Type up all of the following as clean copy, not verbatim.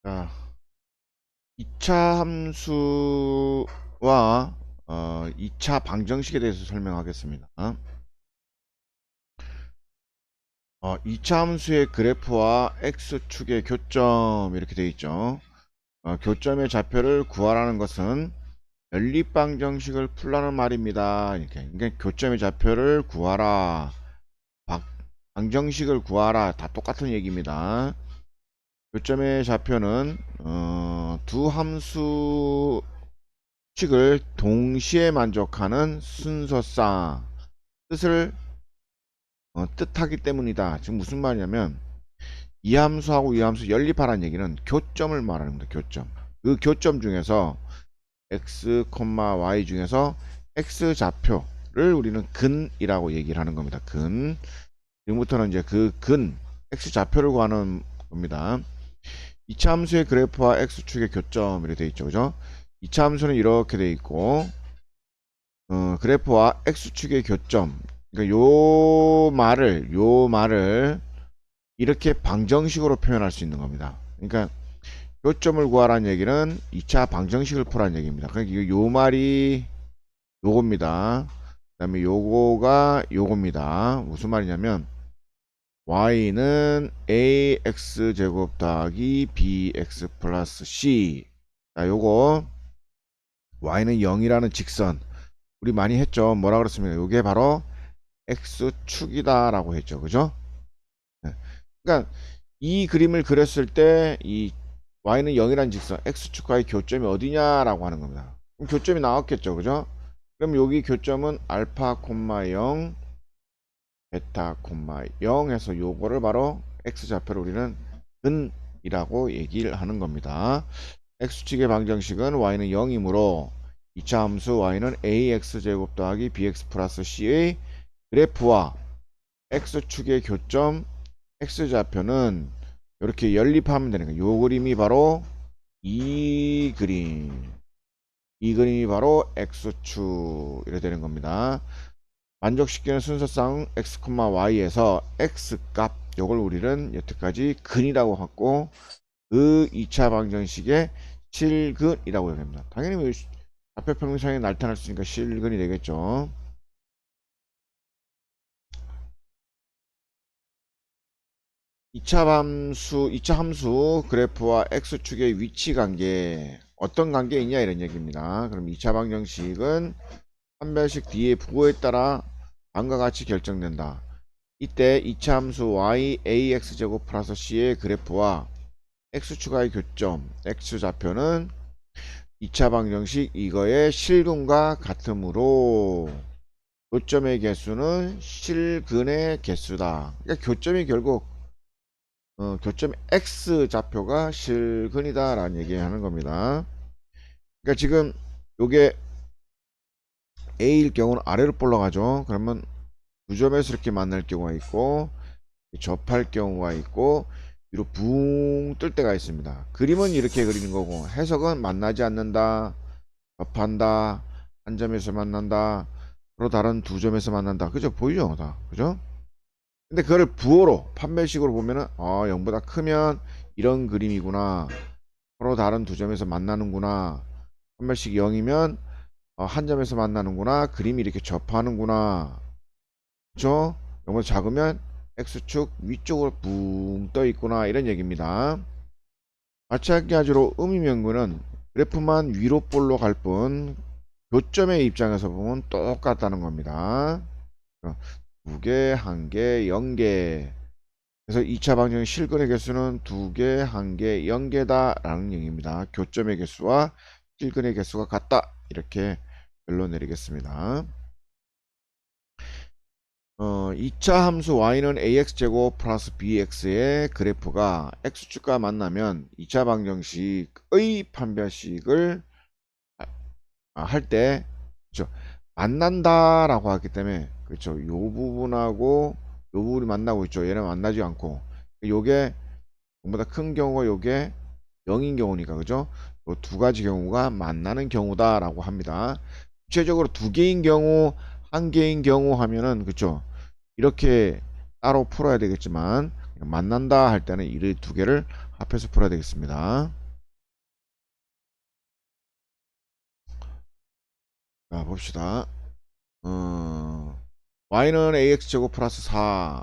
자, 2차 함수와 2차 방정식에 대해서 설명하겠습니다. 2차 함수의 그래프와 x축의 교점 이렇게 되어 있죠. 교점의 좌표를 구하라는 것은 연립방정식을 풀라는 말입니다. 이렇게. 그러니까 교점의 좌표를 구하라, 방정식을 구하라, 다 똑같은 얘기입니다. 교점의 좌표는 두 함수 식을 동시에 만족하는 순서상 뜻을 뜻하기 때문이다. 지금 무슨 말이냐면 이 함수하고 이 함수 연립하라는 얘기는 교점을 말하는 겁니다. 교점. 그 교점 중에서 x, y 중에서 x 좌표를 우리는 근이라고 얘기를 하는 겁니다. 근. 지금부터는 이제 그 근, x 좌표를 구하는 겁니다. 2차 함수의 그래프와 x축의 교점 이렇게 되어 있죠. 그죠? 2차 함수는 이렇게 되어 있고 그래프와 x축의 교점. 그러니까 요 말을 이렇게 방정식으로 표현할 수 있는 겁니다. 그러니까 교점을 구하라는 얘기는 2차 방정식을 풀라는 얘기입니다. 그러니까 요 말이 요겁니다. 그 다음에 요거가 요겁니다. 무슨 말이냐면 y는 ax제곱 더하기 bx 플러스 c. 자, 요거 y는 0이라는 직선 우리 많이 했죠. 뭐라 그랬습니까? 요게 바로 x축이다 라고 했죠. 그죠? 네. 그러니까 이 그림을 그렸을 때 이 y는 0이라는 직선 x축과의 교점이 어디냐라고 하는 겁니다. 그럼 교점이 나왔겠죠. 그죠? 그럼 여기 교점은 알파, 0 베타, 0 해서 요거를 바로 x좌표를 우리는 근이라고 얘기를 하는 겁니다. x축의 방정식은 y는 0이므로 2차 함수 y는 ax제곱 더하기 bx 플러스 c의 그래프와 x축의 교점 x좌표는 이렇게 연립하면 되는 거예요. 요 그림이 바로 이 그림이 바로 x축 이렇게 되는 겁니다. 만족시키는 순서상 x, y에서 x값 요걸 우리는 여태까지 근이라고 했고 그 2차 방정식의 실근이라고 얘기합니다. 당연히 좌표 평면상에 나타날 수 있으니까 실근이 되겠죠. 2차 함수 그래프와 x축의 위치 관계 어떤 관계 있냐 이런 얘기입니다. 그럼 2차 방정식은 판별식 뒤에 부호에 따라 다음과 같이 결정된다. 이때 2차 함수 y ax제곱 플러스 c의 그래프와 x축의 교점 x좌표는 2차 방정식 이거의 실근과 같으므로 교점의 개수는 실근의 개수다. 그러니까 교점이 결국 교점 x좌표가 실근이다 라는 얘기하는 겁니다. 그러니까 지금 요게 a일 경우는 아래로 올라가죠. 그러면 두 점에서 이렇게 만날 경우가 있고 접할 경우가 있고 위로 붕 뜰 때가 있습니다. 그림은 이렇게 그리는 거고 해석은 만나지 않는다, 접한다, 한 점에서 만난다, 서로 다른 두 점에서 만난다. 그죠? 보이죠? 다. 그죠? 근데 그거를 부호로 판별식으로 보면은 0보다 크면 이런 그림이구나. 서로 다른 두 점에서 만나는구나. 판별식 0이면 한 점에서 만나는구나. 그림이 이렇게 접하는구나. 그쵸? 0보다 작으면 X축 위쪽으로 붕 떠 있구나. 이런 얘기입니다. 마찬가지로 의미명분은 그래프만 위로 볼로 갈 뿐 교점의 입장에서 보면 똑같다는 겁니다. 두 개, 한 개, 0개. 그래서 2차 방정식 실근의 개수는 2개, 1개, 0개다 라는 얘기입니다. 교점의 개수와 실근의 개수가 같다. 이렇게 결론 내리겠습니다. 2차 함수 y는 ax제곱 플러스 bx의 그래프가 x축과 만나면 2차 방정식의 판별식을 할 때 그렇죠. 만난다라고 하기 때문에 그렇죠. 요 부분하고 요 부분이 만나고 있죠. 얘는 만나지 않고 요게 보다 큰 경우가 요게 0인 경우니까 그죠? 요 두 가지 경우가 만나는 경우다라고 합니다. 구체적으로 두 개인 경우, 한 개인 경우 하면은 그쵸? 이렇게 따로 풀어야 되겠지만 만난다 할 때는 이 두 개를 합해서 풀어야 되겠습니다. 자, 봅시다. y는 ax제곱 플러스 4,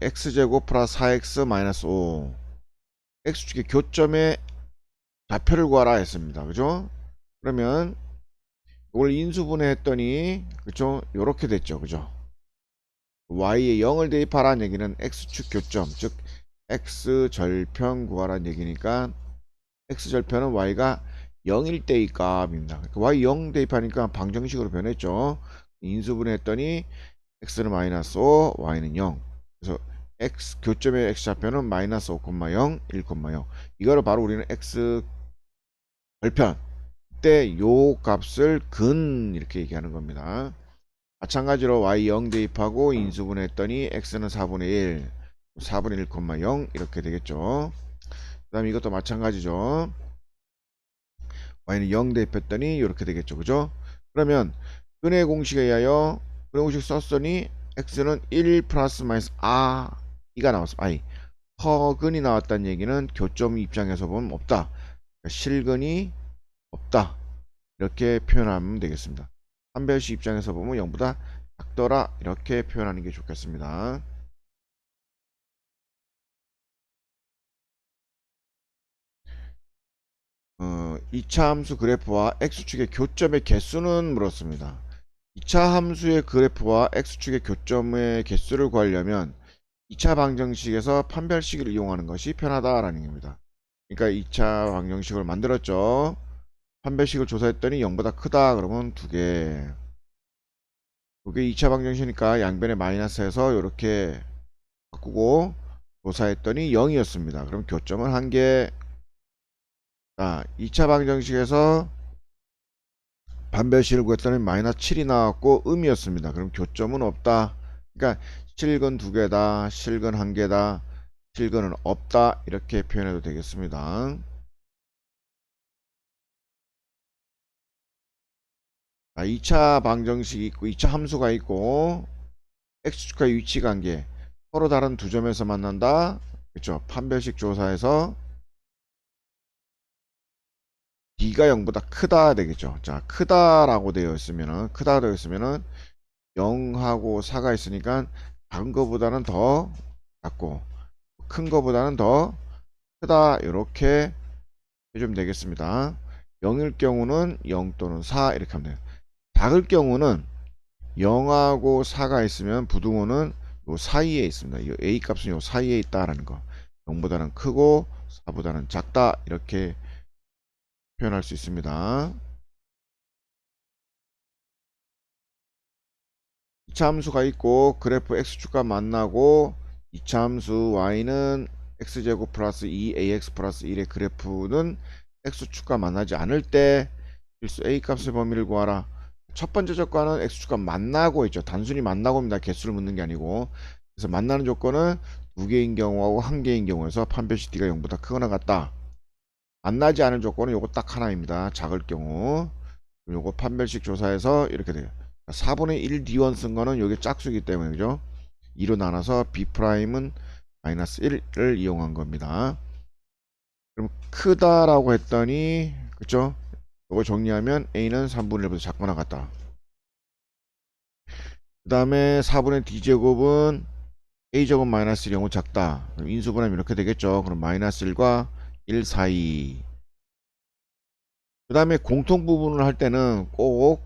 x제곱 플러스 4x 마이너스 5. x축의 교점의 좌표를 구하라 했습니다. 그죠? 그러면 이걸 인수분해 했더니, 그죠? 요렇게 됐죠. 그죠? y에 0을 대입하라는 얘기는 x축 교점, 즉 x절편 구하라는 얘기니까 x절편은 y가 0일 때의 값입니다. 그러니까 y 0 대입하니까 방정식으로 변했죠. 인수분해 했더니 x는 마이너스 5, y는 0. 그래서 x 교점의 x좌표는 마이너스 5,0, 1,0. 이거를 바로 우리는 x 절편 때 요 값을 근 이렇게 얘기하는 겁니다. 마찬가지로 y 0 대입하고 인수분해 했더니 x는 4분의 1, 4분의 1,0 이렇게 되겠죠. 그 다음에 이것도 마찬가지죠. y는 0 대입했더니 이렇게 되겠죠. 그죠? 그러면 근의 공식에 의하여 근의 공식 썼더니 x는 1 플러스 마이너스 이가 나왔어. 허근이 나왔다는 얘기는 교점 입장에서 보면 없다. 그러니까 실근이 없다. 이렇게 표현하면 되겠습니다. 판별식 입장에서 보면 0보다 작더라. 이렇게 표현하는 게 좋겠습니다. 2차 함수 그래프와 x축의 교점의 개수는 물었습니다. 2차 함수의 그래프와 x축의 교점의 개수를 구하려면 2차 방정식에서 판별식을 이용하는 것이 편하다라는 얘기입니다. 그러니까 2차 방정식을 만들었죠. 판별식을 조사했더니 0보다 크다. 그러면 2개. 2차 방정식이니까 양변에 마이너스해서 이렇게 바꾸고 조사했더니 0이었습니다. 그럼 교점은 1개. 자, 2차 방정식에서 반별식을 구했더니 마이너스 7이 나왔고 음이었습니다. 그럼 교점은 없다. 그러니까 실근 2개다, 실근 1개다, 실근은 없다. 이렇게 표현해도 되겠습니다. 자, 2차 방정식이 있고 2차 함수가 있고 x축과의 위치관계 서로 다른 두 점에서 만난다. 그렇죠. 판별식 조사에서 b가 0보다 크다 되겠죠. 자, 크다라고 되어 있으면은 0하고 4가 있으니까 작은 거보다는 더 작고 큰 거보다는 더 크다. 이렇게 해주면 되겠습니다. 0일 경우는 0 또는 4 이렇게 하면 돼요. 작을 경우는 0하고 4가 있으면 부등호는 요 사이에 있습니다. 이 a 값은 요 사이에 있다라는 거. 0보다는 크고 4보다는 작다. 이렇게 표현할 수 있습니다. 2차 함수가 있고 그래프 x축과 만나고 2차 함수 y는 x제곱 플러스 2ax 플러스 1의 그래프는 x축과 만나지 않을 때 필수 a 값의 범위를 구하라. 첫 번째 조건은 x축과 만나고 있죠. 단순히 만나고입니다. 개수를 묻는 게 아니고. 그래서 만나는 조건은 2개인 경우하고 1개인 경우에서 판별식 d가 0보다 크거나 같다. 만나지 않은 조건은 요거 딱 하나입니다. 작을 경우. 요거 판별식 조사에서 이렇게 돼요. 4분의 1 D1 쓴 거는 여기 짝수이기 때문에 그죠? 2로 나눠서 B'은 마이너스 1을 이용한 겁니다. 그럼 크다라고 했더니 그죠? 이거 정리하면 A는 3분의 1보다 작거나 같다. 그 다음에 4분의 D제곱은 A제곱 마이너스 1 0은 작다. 그럼 인수분하면 이렇게 되겠죠. 그럼 마이너스 1과 1 사이. 그 다음에 공통 부분을 할 때는 꼭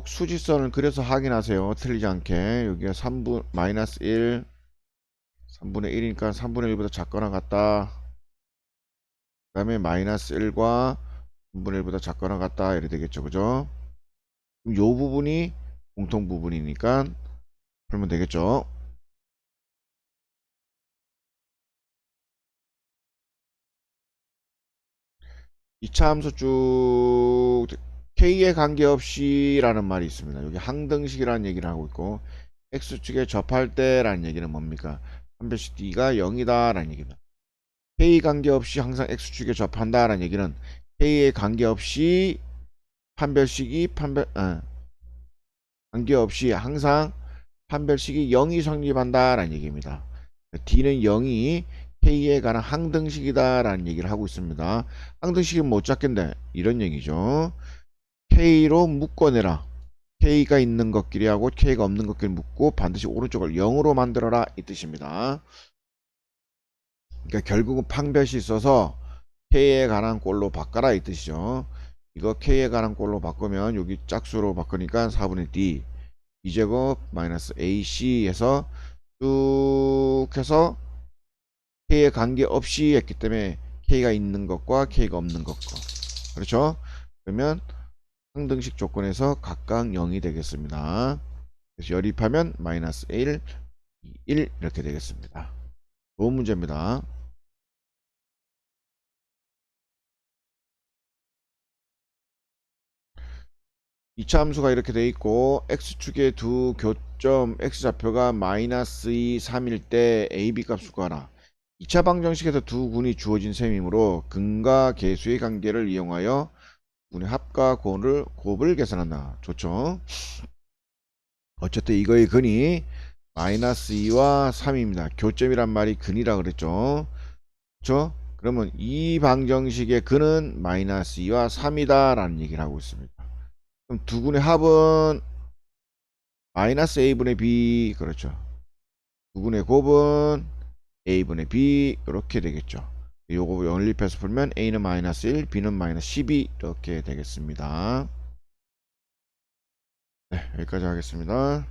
수직선을 그려서 확인하세요. 틀리지 않게. 여기가 3분 마이너스 1 3분의 1이니까 3분의 1보다 작거나 같다. 그 다음에 마이너스 1과 3분의 1보다 작거나 같다. 이래 되겠죠. 그죠? 그럼 요 부분이 공통 부분이니까 그러면 되겠죠. 이 차 함수 쭉 K에 관계없이 라는 말이 있습니다. 여기 항등식이라는 얘기를 하고 있고 X축에 접할 때 라는 얘기는 뭡니까? 판별식 D가 0이다 라는 얘기입니다. K 관계없이 항상 X축에 접한다 라는 얘기는 K에 관계없이 판별식이 관계없이 항상 판별식이 0이 성립한다 라는 얘기입니다. D는 0이 K에 관한 항등식이다 라는 얘기를 하고 있습니다. 항등식은 못 찾겠네 이런 얘기죠. K로 묶어내라. K가 있는 것끼리 하고 K가 없는 것끼리 묶고 반드시 오른쪽을 0으로 만들어라 이 뜻입니다. 그러니까 결국은 판별식 있어서 K에 관한 꼴로 바꿔라 이 뜻이죠. 이거 K에 관한 꼴로 바꾸면 여기 짝수로 바꾸니까 4분의 D B제곱 마이너스 AC에서 쭉 해서 K에 관계없이 했기 때문에 K가 있는 것과 K가 없는 것과 그렇죠? 그러면 상등식 조건에서 각각 0이 되겠습니다. 그래서 열입하면 마이너스 1, 1 이렇게 되겠습니다. 좋은 문제입니다. 2차 함수가 이렇게 돼 있고 x축의 두 교점 x좌표가 마이너스 2, 3일 때 ab 값을 구하라. 2차 방정식에서 두 군이 주어진 셈이므로 근과 계수의 관계를 이용하여 군의 합과 곱을 계산한다. 좋죠. 어쨌든 이거의 근이 마이너스 2와 3입니다. 교점이란 말이 근이라 그랬죠. 그렇죠? 그러면 이 방정식의 근은 마이너스 2와 3이다 라는 얘기를 하고 있습니다. 그럼 두 군의 합은 마이너스 a분의 b 그렇죠. 두 군의 곱은 a분의 b 이렇게 되겠죠. 요거 연립해서 풀면 a는 마이너스 1, b는 마이너스 12 이렇게 되겠습니다. 네, 여기까지 하겠습니다.